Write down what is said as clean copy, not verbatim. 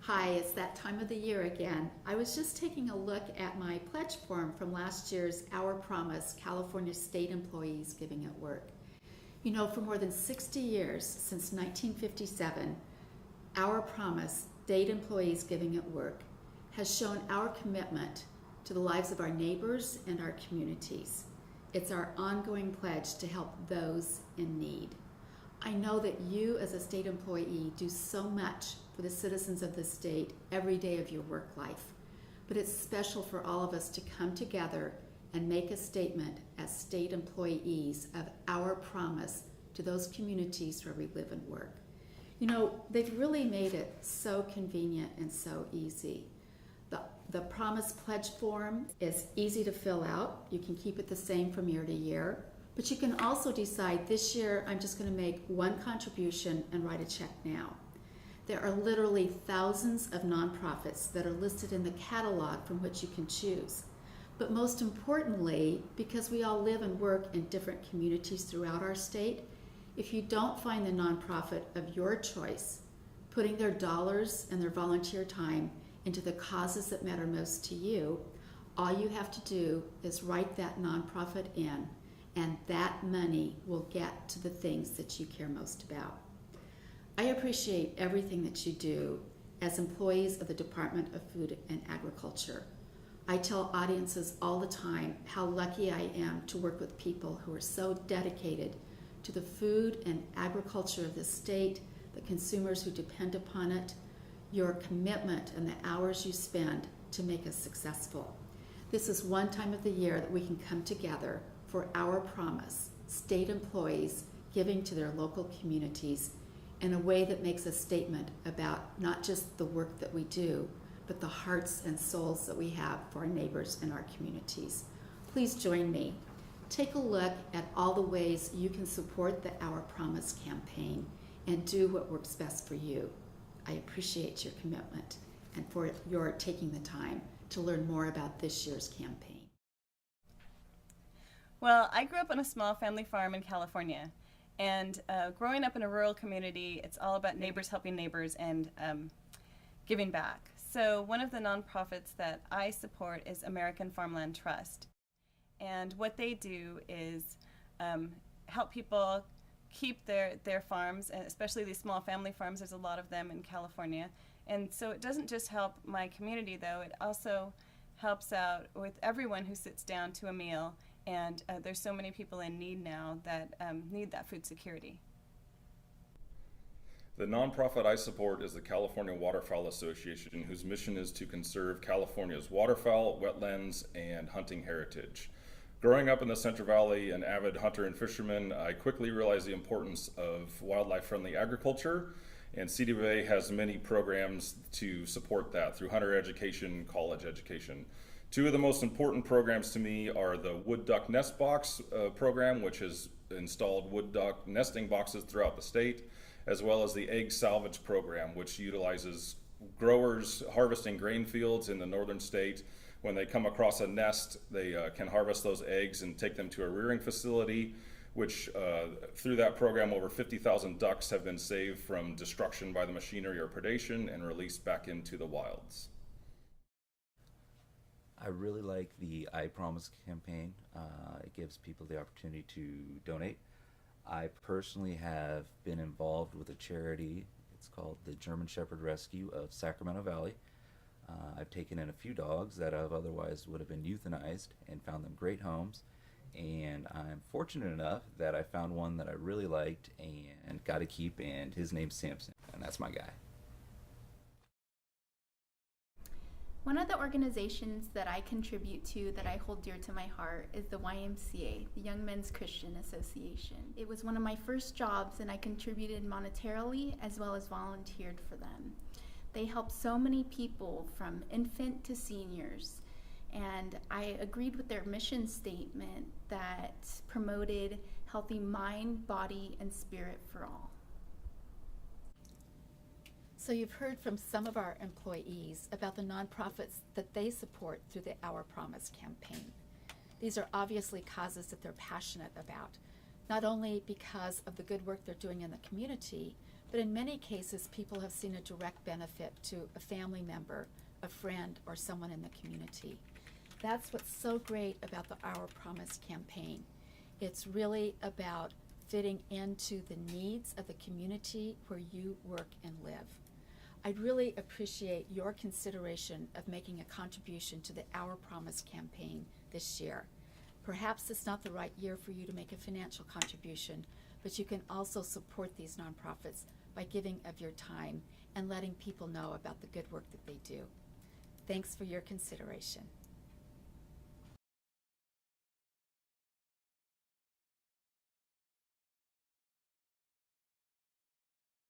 Hi, it's that time of the year again. I was just taking a look at my pledge form from last year's Our Promise California State Employees Giving at Work. You know, for more than 60 years, since 1957, Our Promise State Employees Giving at Work has shown our commitment to the lives of our neighbors and our communities. It's our ongoing pledge to help those in need. I know that you as a state employee do so much for the citizens of the state every day of your work life, but it's special for all of us to come together and make a statement as state employees of our promise to those communities where we live and work. You know, they've really made it so convenient and so easy. The Promise Pledge form is easy to fill out. You can keep it the same from year to year. But you can also decide, this year I'm just going to make one contribution and write a check now. There are literally thousands of nonprofits that are listed in the catalog from which you can choose. But most importantly, because we all live and work in different communities throughout our state, if you don't find the nonprofit of your choice putting their dollars and their volunteer time into the causes that matter most to you, all you have to do is write that nonprofit in, and that money will get to the things that you care most about. I appreciate everything that you do as employees of the Department of Food and Agriculture. I tell audiences all the time how lucky I am to work with people who are so dedicated to the food and agriculture of the state, the consumers who depend upon it, your commitment and the hours you spend to make us successful. This is one time of the year that we can come together for Our Promise, state employees giving to their local communities in a way that makes a statement about not just the work that we do, but the hearts and souls that we have for our neighbors and our communities. Please join me. Take a look at all the ways you can support the Our Promise campaign and do what works best for you. I appreciate your commitment and for your taking the time to learn more about this year's campaign. Well, I grew up on a small family farm in California, and growing up in a rural community, it's all about neighbors helping neighbors and giving back. So one of the nonprofits that I support is American Farmland Trust, and what they do is help people keep their farms, and especially these small family farms. There's a lot of them in California, and so it doesn't just help my community, though. It also helps out with everyone who sits down to a meal. And there's so many people in need now that need that food security. The nonprofit I support is the California Waterfowl Association, whose mission is to conserve California's waterfowl, wetlands, and hunting heritage. Growing up in the Central Valley, an avid hunter and fisherman, I quickly realized the importance of wildlife-friendly agriculture, and CDFA has many programs to support that through hunter education, college education. Two of the most important programs to me are the Wood Duck Nest Box program, which has installed wood duck nesting boxes throughout the state, as well as the Egg Salvage program, which utilizes growers harvesting grain fields in the northern state. When they come across a nest, they can harvest those eggs and take them to a rearing facility, which through that program, over 50,000 ducks have been saved from destruction by the machinery or predation and released back into the wilds. I really like the I Promise campaign. It gives people the opportunity to donate. I personally have been involved with a charity. It's called the German Shepherd Rescue of Sacramento Valley. I've taken in a few dogs that have otherwise would have been euthanized and found them great homes. And I'm fortunate enough that I found one that I really liked and got to keep, and his name's Samson, and that's my guy. One of the organizations that I contribute to that I hold dear to my heart is the YMCA, the Young Men's Christian Association. It was one of my first jobs, and I contributed monetarily as well as volunteered for them. They help so many people from infant to seniors, and I agreed with their mission statement that promoted healthy mind, body, and spirit for all. So you've heard from some of our employees about the nonprofits that they support through the Our Promise campaign. These are obviously causes that they're passionate about, not only because of the good work they're doing in the community, but in many cases, people have seen a direct benefit to a family member, a friend, or someone in the community. That's what's so great about the Our Promise campaign. It's really about fitting into the needs of the community where you work and live. I'd really appreciate your consideration of making a contribution to the Our Promise campaign this year. Perhaps it's not the right year for you to make a financial contribution, but you can also support these nonprofits by giving of your time and letting people know about the good work that they do. Thanks for your consideration.